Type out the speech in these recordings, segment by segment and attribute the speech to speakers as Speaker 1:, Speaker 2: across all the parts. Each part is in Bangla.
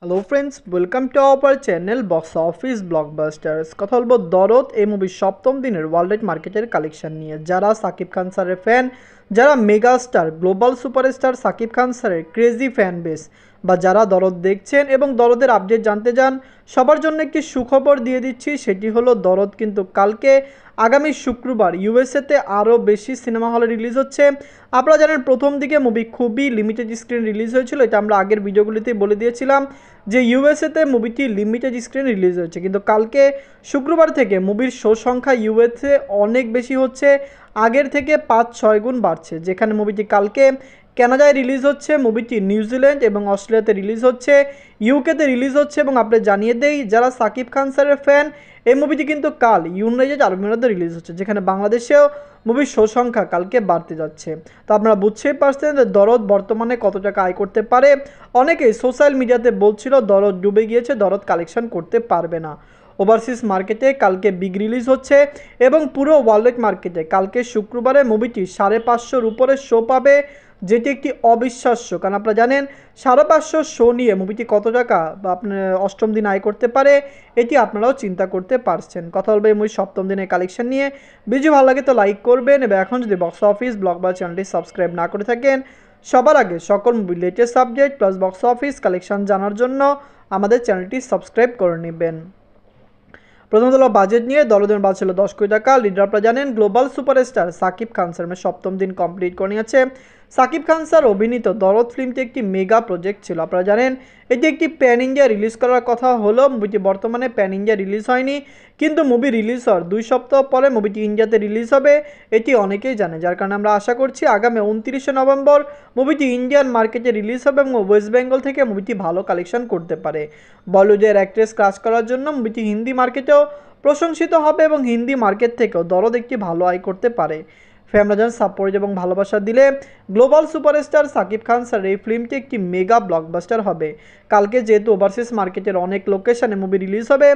Speaker 1: Hello friends, welcome to our channel box office blockbusters. কথা বলবো দরদ এই মুভির সপ্তম দিনের ওয়ার্ল্ড ওয়াইড মার্কেটের কালেকশন নিয়ে। যারা সাকিব খান স্যারের ফ্যান, যারা mega star global superstar Shakib Khan স্যারের ক্রেজি ফ্যান বেস, বা যারা দরদ দেখছেন এবং দরদের আপডেট জানতে চান, সবার জন্য একটি সুখবর দিয়ে দিচ্ছি। সেটি হলো দরদ কিন্তু কালকে আগামী শুক্রবার ইউএসএতে আরও বেশি সিনেমা হলে রিলিজ হচ্ছে। আপনারা জানেন প্রথম দিকে মুভি খুবই লিমিটেড স্ক্রিন রিলিজ হয়েছিল, এটা আমরা আগের ভিডিওগুলিতেই বলে দিয়েছিলাম যে ইউএসএতে মুভিটি লিমিটেড স্ক্রিন রিলিজ হয়েছে। কিন্তু কালকে শুক্রবার থেকে মুভির শো সংখ্যা ইউএসএ অনেক বেশি হচ্ছে, আগের থেকে 5-6 গুণ বাড়ছে। যেখানে মুভিটি কালকে কানাডায় রিলিজ হচ্ছে, মুভিটি নিউজিল্যান্ড এবং অস্ট্রেলিয়াতে রিলিজ হচ্ছে, ইউকেতে রিলিজ হচ্ছে। এবং আপনি জানিয়ে দেই, যারা সাকিব খান স্যারের ফ্যান, এই মুভিটি কিন্তু কাল ইউনাইটেড আরব আমিরাতে রিলিজ হচ্ছে, যেখানে বাংলাদেশেও মুভির শো সংখ্যা কালকে বাড়তে যাচ্ছে। তো আপনারা বুঝতেই পারছেন যে দরদ বর্তমানে কত টাকা আয় করতে পারে। অনেকেই সোশ্যাল মিডিয়াতে বলছিল দরদ ডুবে গিয়েছে, দরদ কালেকশন করতে পারবে না। ওভারসিজ মার্কেটে কালকে বিগ রিলিজ হচ্ছে এবং পুরো ওয়ার্ল্ড মার্কেটে কালকে শুক্রবারে মুভিটি 550-র উপরে শো পাবে, যেটি একটি অবিশ্বাস্য। কারণ আপনারা জানেন 550 শো নিয়ে মুভিটি কত টাকা বা আপনার অষ্টম দিন আয় করতে পারে, এটি আপনারাও চিন্তা করতে পারছেন। কথা বলবে এই মুভির সপ্তম দিনের কালেকশন নিয়ে। ভিডিও ভালো লাগে তো লাইক করবেন, এবং এখন যদি বক্স অফিস ব্লকবাস্টার চ্যানেলটি সাবস্ক্রাইব না করে থাকেন, সবার আগে সকল movie latest subject plus box office collection জানার জন্য আমাদের চ্যানেলটি সাবস্ক্রাইব করে নেবেন। প্রথমত হলো বাজেট নিয়ে। দরদের বাজেট ছিল 10 কোটি টাকা। লিডার আপনারা জানেন গ্লোবাল সুপারস্টার সাকিব খান স্যার সপ্তম দিন কমপ্লিট করে নিয়েছে। সাকিব খান স্যার অভিনীত দরদ ফিল্মটি একটি মেগা প্রজেক্ট ছিল। আপনারা জানেন এটি একটি প্যান ইন্ডিয়া রিলিজ করার কথা হলো, মুভিটি বর্তমানে প্যান ইন্ডিয়া রিলিজ হয়নি, কিন্তু মুভি রিলিজ হওয়ার 2 সপ্তাহ পরে মুভিটি ইন্ডিয়াতে রিলিজ হবে, এটি অনেকেই জানে। যার কারণে আমরা আশা করছি আগামী 29শে নভেম্বর মুভিটি ইন্ডিয়ান মার্কেটে রিলিজ হবে এবং ওয়েস্ট বেঙ্গল থেকে মুভিটি ভালো কালেকশন করতে পারে। বলিউডের অ্যাক্ট্রেস কাজ করার জন্য মুভিটি হিন্দি মার্কেটেও প্রশংসিত হবে এবং হিন্দি মার্কেট থেকেও দরদ একটি ভালো আয় করতে পারে। ফ্যামিলিয়ান সাপোর্ট এবং ভালোবাসা দিলে গ্লোবাল সুপারস্টার সাকিব খান স্যার এই ফিল্মটি একটি মেগা ব্লকবাস্টার হবে। কালকে যেহেতু ওভারসিজ মার্কেটের অনেক লোকেশনে মুভি রিলিজ হবে,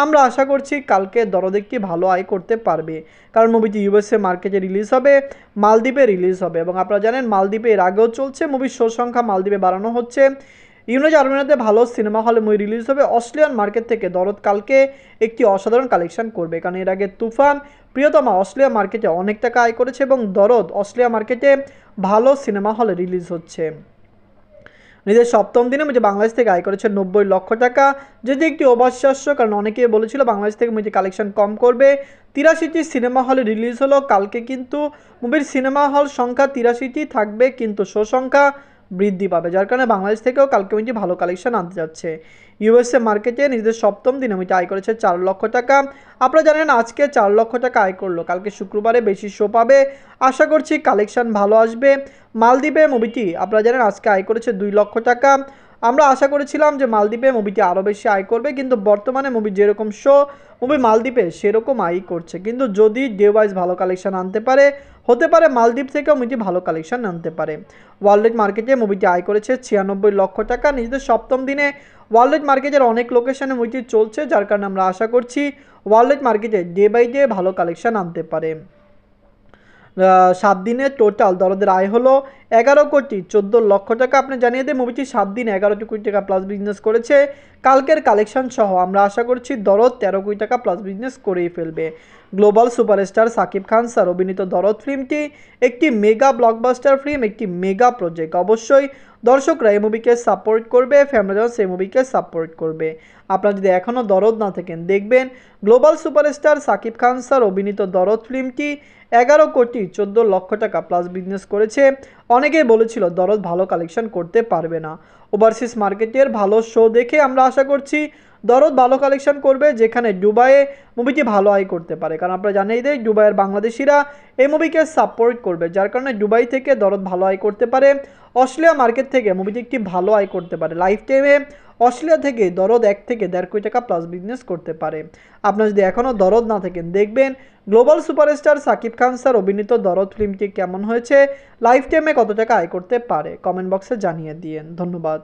Speaker 1: আমরা আশা করছি কালকে দরদ একটি ভালো আয় করতে পারবে। কারণ মুভিটি ইউএসএ মার্কেটে রিলিজ হবে, মালদ্বীপে রিলিজ হবে, এবং আপনারা জানেন মালদ্বীপে এর আগেও চলছে, মুভির শো সংখ্যা মালদ্বীপে বাড়ানো হচ্ছে। ইউনাইটেড আরব আমিরাতে ভালো সিনেমা হলে মুভি রিলিজ হবে। অস্ট্রেলিয়ান মার্কেট থেকে দরদ কালকে একটি অসাধারণ কালেকশন করবে, কারণ এর আগে তুফান, প্রিয়তমা অস্ট্রেলিয়া মার্কেটে অনেক টাকা আয় করেছে এবং দরদ অস্ট্রেলিয়া মার্কেটে ভালো সিনেমা হলে রিলিজ হচ্ছে। নিজের সপ্তম দিনে মুঝে বাংলাদেশ থেকে আয় করেছে 90 লক্ষ টাকা, যেটি একটি অবিশ্বাস্য। কারণ অনেকেই বলেছিল বাংলাদেশ থেকে মুভি কালেকশন কম করবে। 83টি সিনেমা হলে রিলিজ হলো কালকে, কিন্তু মুভির সিনেমা হল সংখ্যা 83টি থাকবে, কিন্তু শো সংখ্যা বৃদ্ধি পাবে, যার কারণে বাংলাদেশ থেকেও কালকে মুভিটি ভালো কালেকশন আনতে যাচ্ছে। ইউএসএ মার্কেটে নিজেদের সপ্তম দিনে মুভিটি আয় করেছে 4 লক্ষ টাকা। আপনারা জানেন আজকে 4 লক্ষ টাকা আয় করলো, কালকে শুক্রবারে বেশি শো পাবে, আশা করছি কালেকশন ভালো আসবে। মালদ্বীপে মুভিটি আপনারা জানেন আজকে আয় করেছে 2 লক্ষ টাকা। আমরা আশা করেছিলাম যে মালদ্বীপে মুভিটি আরও বেশি আয় করবে, কিন্তু বর্তমানে মুভি যেরকম শো, মুভি মালদ্বীপে সেরকম আয় করছে। কিন্তু যদি ডে ওয়াইজ ভালো কালেকশন আনতে পারে, হতে পারে মালদ্বীপ থেকেও মুভিটি ভালো কালেকশন আনতে পারে। ওয়ার্ল্ড মার্কেটে মুভিটি আয় করেছে 96 লক্ষ টাকা। নিজেদের সপ্তম দিনে ওয়ার্ল্ড মার্কেটের অনেক লোকেশনে মুভিটি চলছে, যার কারণে আমরা আশা করছি ওয়ার্ল্ড মার্কেটে ডে বাই ডে ভালো কালেকশন আনতে পারে। 7 দিনে টোটাল দরদের আয় হলো 11,14,00,000 টাকা। আপনি জানিয়ে দেন মুভিটি 7 দিনে 11 কোটি টাকা প্লাস বিজনেস করেছে। কালকের কালেকশন সহ আমরা আশা করছি দরদ 13 কোটি টাকা প্লাস বিজনেস করেই ফেলবে। গ্লোবাল সুপারস্টার সাকিব খান স্যার অভিনীত দরদ ফিল্মটি একটি মেগা ব্লকবাস্টার ফিল্ম, একটি মেগা প্রজেক্ট। অবশ্যই দর্শকরা এই মুভিকে সাপোর্ট করবে, ফ্যামিলিয়ান এই মুভিকে সাপোর্ট করবে। আপনারা যদি এখনও দরদ না থাকেন, দেখবেন গ্লোবাল সুপারস্টার সাকিব খান স্যার অভিনীত দরদ ফিল্মটি 11,14,00,000 টাকা প্লাস বিজনেস করেছে। অনেকেই বলেছিল দরদ ভালো কালেকশন করতে পারবে না। ওভারসিজ মার্কেটের ভালো শো দেখে আমরা আশা করছি দরদ ভালো কালেকশন করবে, যেখানে দুবাইয়ে মুভিটি ভালো আয় করতে পারে। কারণ আপনারা জানেই যে দুবাইয়ের বাংলাদেশিরা এই মুভিকে সাপোর্ট করবে, যার কারণে দুবাই থেকে দরদ ভালো আয় করতে পারে। অস্ট্রেলিয়া মার্কেট থেকে মুভিটি একটি ভালো আয় করতে পারে। লাইফ টাইমে অস্ট্রেলিয়া থেকে দরদ 1 থেকে 1.5 কোটি টাকা প্লাস বিজনেস করতে পারে। আপনারা যদি এখনও দরদ না থাকেন, দেখবেন গ্লোবাল সুপারস্টার সাকিব খান স্যার অভিনীত দরদ ফিল্মটি কেমন হয়েছে, লাইফ টাইমে কত টাকা আয় করতে পারে, কমেন্ট বক্সে জানিয়ে দিয়েন। ধন্যবাদ।